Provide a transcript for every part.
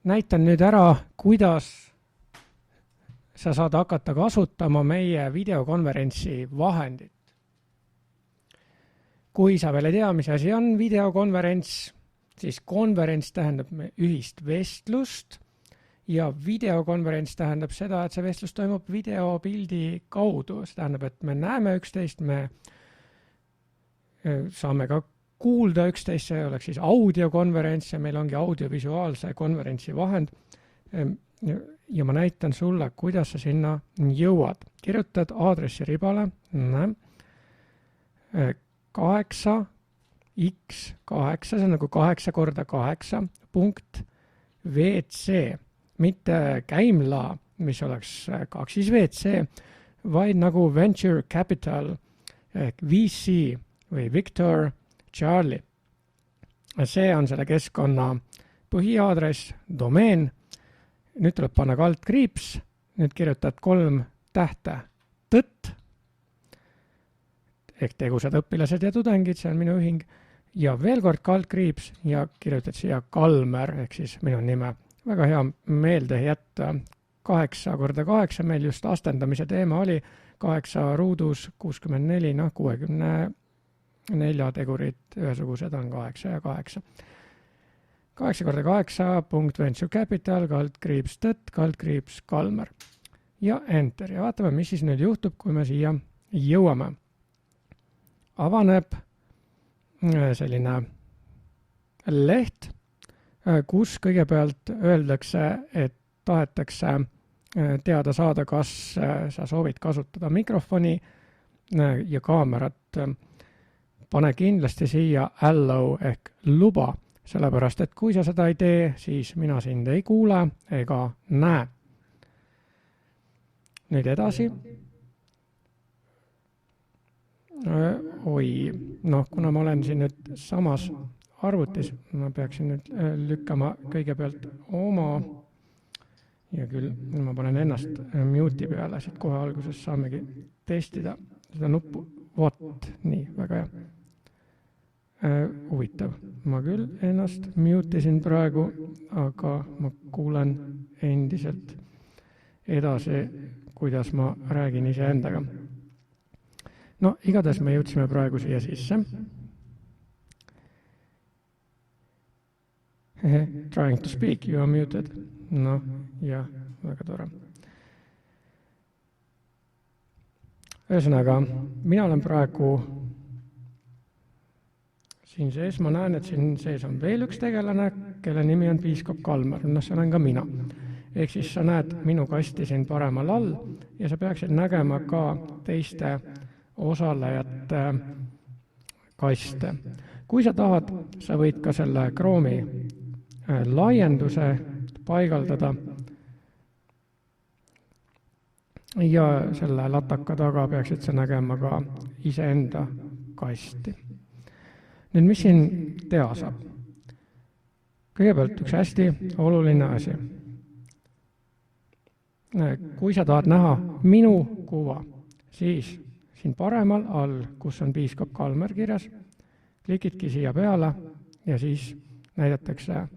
näitan nüüd ära, kuidas sa saad hakata kasutama meie videokonverentsi vahendit. Kui sa veel ei tea, mis asi on videokonverents, siis konverents tähendab ühist vestlust ja videokonverents tähendab seda, et see vestlus toimub videopildi kaudu. See tähendab, et me näeme üksteist, me saame ka kuulda üksteist, see oleks siis audiokonverents ja meil ongi audiovisuaalse konverentsi vahend. Ja ma näitan sulle, kuidas sa sinna jõuad. Kirjutad aadressi ribale 8x8, see on nagu 8 korda 8 .vc, mitte käimla, mis oleks 2 siis WC, vaid nagu Venture Capital ehk VC või Victor Charlie. See on selle keskkonna põhiaadress, domeen. Nüüd tuleb panna kaldkriips, nüüd kirjutad 3 tähte tõtt, ehk tegusad õpilased ja tudengid, see on minu ühing, ja veel kord kaldkriips ja kirjutad siia Kalmer, ehk siis minu nime. Väga hea meelde jätta 8 korda 8, meil just astendamise teema oli 8 ruudus 64, 64 tegurid ühesugused on 8 ja 8. 8 korda 8 .venture capital, kaldkriips tõtt, kaldkriips Kalmer. Ja enter. Ja vaatame, mis siis nüüd juhtub, kui me siia jõuame. Avaneb selline leht, kus kõigepealt öeldakse, et tahetakse teada saada, kas sa soovid kasutada mikrofoni ja kaamerat. Pane kindlasti siia allow ehk luba, sellepärast, et kui sa seda ei tee, siis mina sind ei kuule ega näe. Nüüd edasi. Kuna ma olen siin nüüd samas arvutis, ma peaksin nüüd lükkama kõigepealt oma ja küll ma panen ennast mute'i peale, siit kohe alguses saamegi testida seda nuppu. Vot, nii, väga hea. Huvitav. Ma küll ennast mute'isin praegu, aga ma kuulen endiselt edasi, kuidas ma räägin iseendaga. Igatahes me jõudsime praegu siia sisse. Trying to speak, you are muted. Jah, väga tore. Ühesõnaga, mina olen praegu siin sees, ma näen, et siin sees on veel üks tegelane, kelle nimi on piiskop Kalmer. See olen ka mina. Ehk siis sa näed minu kasti siin paremal all ja sa peaksid nägema ka teiste osalejate kaste. Kui sa tahad, sa võid ka selle Chrome'i laienduse paigaldada ja selle lataka taga peaksid sa nägema ka iseenda kasti. Nüüd, mis siin teha saab? Kõigepealt üks hästi oluline asi. Kui sa tahad näha minu kuva, siis siin paremal all, kus on piiskop Kalmer kirjas, klikidki siia peale ja siis näidatakse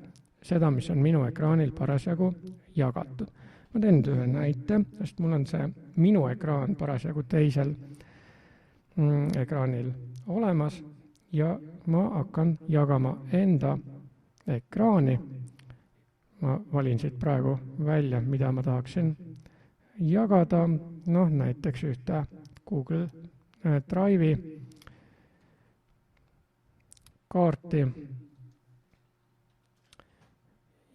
seda, mis on minu ekraanil parasjagu jagatud. Ma teen nüüd ühe näite, sest mul on see minu ekraan parasjagu teisel ekraanil olemas ja ma hakkan jagama enda ekraani. Ma valin siit praegu välja, mida ma tahaksin jagada, näiteks ühte Google Drive'i kaarti.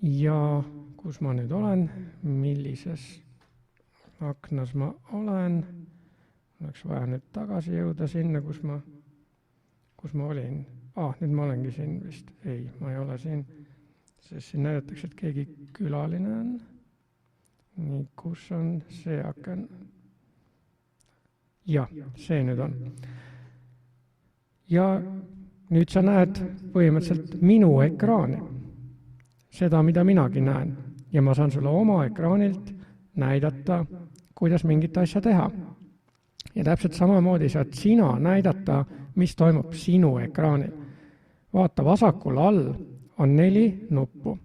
Ja kus ma nüüd olen, millises aknas ma olen, oleks vaja nüüd tagasi jõuda sinna, kus ma olin. Nüüd ma olengi siin vist, ei, ma ei ole siin, sest siin näidatakse, et keegi külaline on. Nii, kus on see aken? Jah, see nüüd on. Ja nüüd sa näed põhimõtteliselt minu ekraani. Seda, mida minagi näen. Ja ma saan sulle oma ekraanilt näidata, kuidas mingit asja teha. Ja täpselt samamoodi saad sina näidata, mis toimub sinu ekraanil. Vaata, vasakul all on 4 nuppu.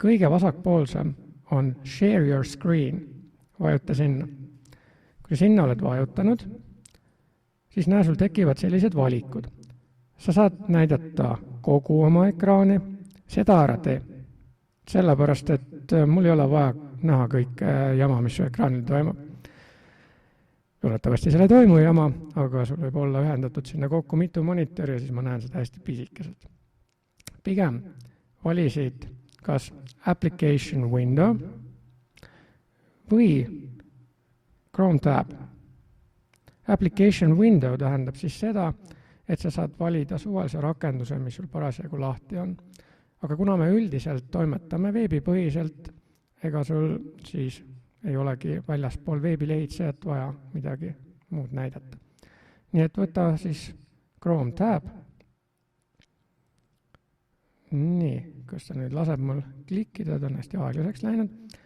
kõige vasakpoolsem on Share your screen, vajuta sinna. Kui sinna oled vajutanud, siis näe, sul tekivad sellised valikud. Sa saad näidata kogu oma ekraani, seda ära tee. Sellepärast, et mul ei ole vaja näha kõik jama, mis su ekraanil toimub. Tuletavasti selle toimu jama, aga sul võib olla ühendatud sinna kokku mitu monitori ja siis ma näen seda hästi pisikeselt. Pigem valisid kas application window või Chrome tab. Application window tähendab siis seda, et sa saad valida suvalise rakenduse, mis sul parasjagu lahti on. Aga kuna me üldiselt toimetame veebipõhiselt, ega sul siis ei olegi väljaspool veebilehitsejat vaja midagi muud näidata. Nii et võta siis Chrome tab. Nii, kas ta nüüd laseb mul klikkida, ta on hästi aeglaseks läinud.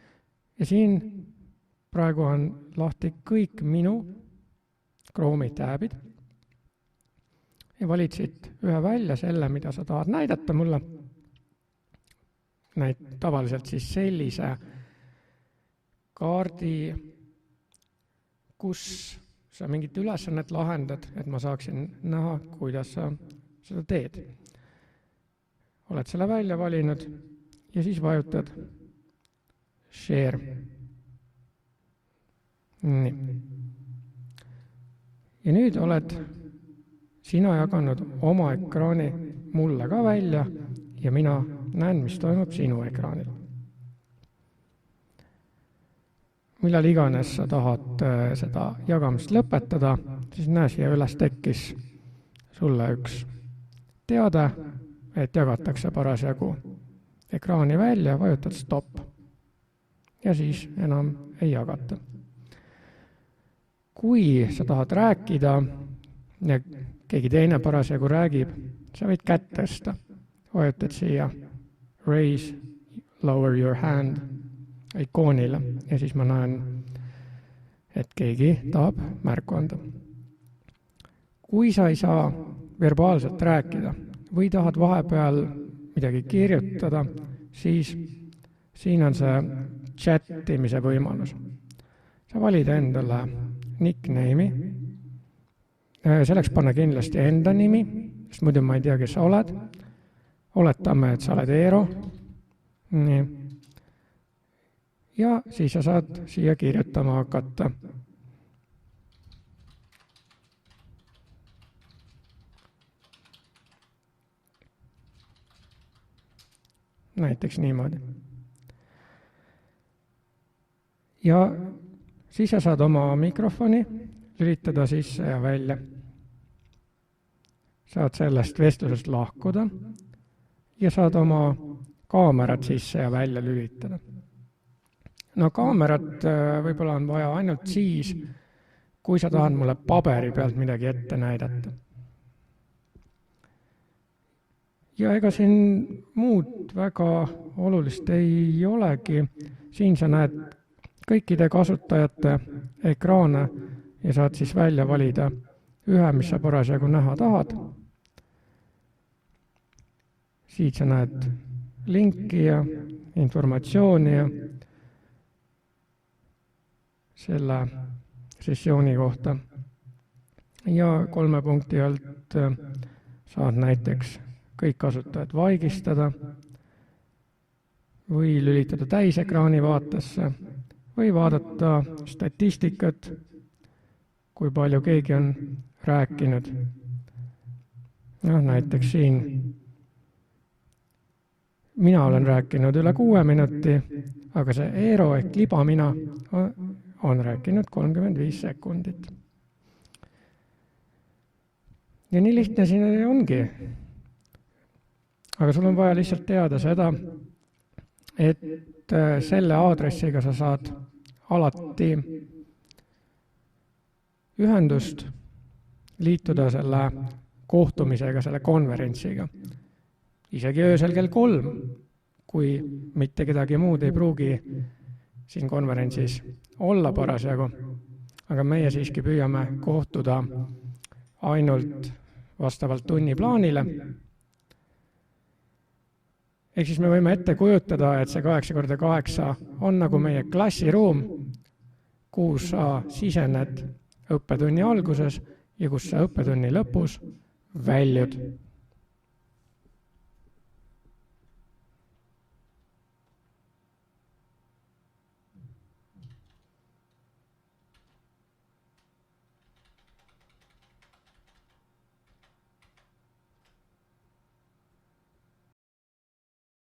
Ja siin praegu on lahti kõik minu Chrome'i tabid. Ja valid siit ühe välja selle, mida sa tahad näidata mulle. Tavaliselt siis sellise kaardi, kus sa mingit ülesannet lahendad, et ma saaksin näha, kuidas sa seda teed. Oled selle välja valinud ja siis vajutad Share. Nii. Ja nüüd oled sina jaganud oma ekraani mulle ka välja ja mina näen, mis toimub sinu ekraanil. Millal iganes sa tahad seda jagamist lõpetada, siis näe, siia üles tekkis sulle üks teade, et jagatakse parasjagu ekraani välja, vajutad stop ja siis enam ei jagata. Kui sa tahad rääkida ja keegi teine parasjagu räägib, sa võid kätt tõsta, vajutad siia raise, lower your hand ikoonile ja siis ma näen, et keegi tahab märku anda. Kui sa ei saa verbaalselt rääkida või tahad vahepeal midagi kirjutada, siis siin on see chattimise võimalus. Sa valid endale nickname'i, selleks panna kindlasti enda nimi, sest muidu ma ei tea, kes sa oled. Oletame, et sa oled Eero. Nii. Ja siis sa saad siia kirjutama hakata. Näiteks niimoodi. Ja siis sa saad oma mikrofoni lülitada sisse ja välja. Saad sellest vestlusest lahkuda ja saad oma kaamerat sisse ja välja lülitada. No kaamerat võib-olla on vaja ainult siis, kui sa tahad mulle paberi pealt midagi ette näidata. Ja ega siin muud väga olulist ei olegi. Siin sa näed kõikide kasutajate ekraane ja saad siis välja valida ühe, mis sa parasjagu näha tahad. Siit sa näed linki ja informatsiooni ja selle sessiooni kohta. Ja 3 punkti alt saad näiteks kõik kasutajad vaigistada või lülitada täisekraani vaatesse või vaadata statistikat, kui palju keegi on rääkinud. No, näiteks siin mina olen rääkinud üle 6 minuti, aga see Eero ehk libamina on rääkinud 35 sekundit. Ja nii lihtne siin ongi. Aga sul on vaja lihtsalt teada seda, et selle aadressiga sa saad alati ühendust liituda selle kohtumisega, selle konverentsiga. Isegi öösel kell 3, kui mitte kedagi muud ei pruugi siin konverentsis olla parasjagu. Aga meie siiski püüame kohtuda ainult vastavalt tunniplaanile. ehk siis me võime ette kujutada, et see 8x8 on nagu meie klassiruum, kuhu sa sisened õppetunni alguses ja kus sa õppetunni lõpus väljud.